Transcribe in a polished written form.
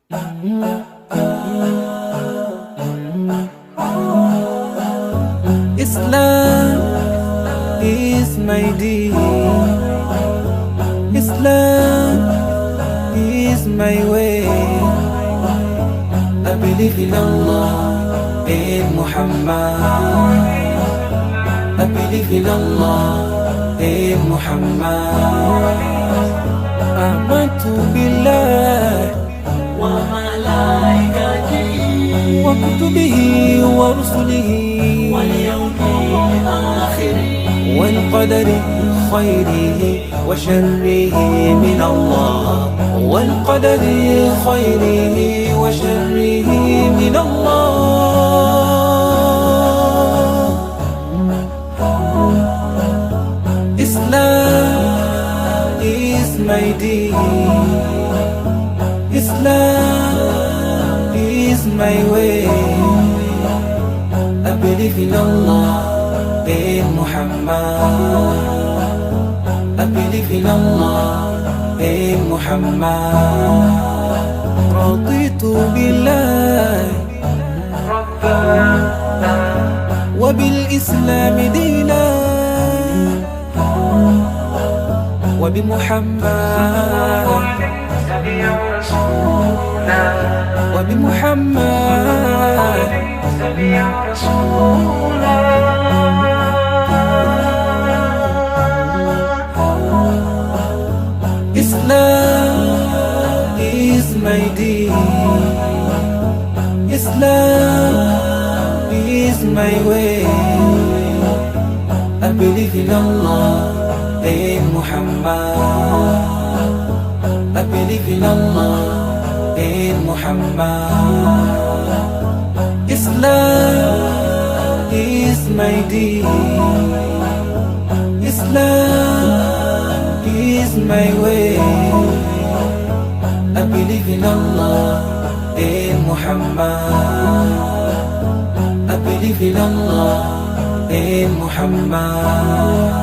Islam is my deen. Islam is my way. I believe in Allah and Muhammad. I believe in Allah and Muhammad. Amantu billah وملائكته وكتبه ورسله واليوم الآخر والقدر خيره وشره من الله. والقدر خيره وشره من الله. Islam is my deen. Islam is my way. I believe in Allah and Muhammad. I believe in Allah and Muhammad. رضيت بالله ربا وبالإسلام دينا وبمحمد سبيا رسولا وبمحمد سبيا رسولا Islam is my deen. Islam is my way. I believe in Allah and Muhammad. I believe in Allah and Muhammad. Islam is my deen. Islam is my way. I believe in Allah and Muhammad. I believe in Allah and Muhammad.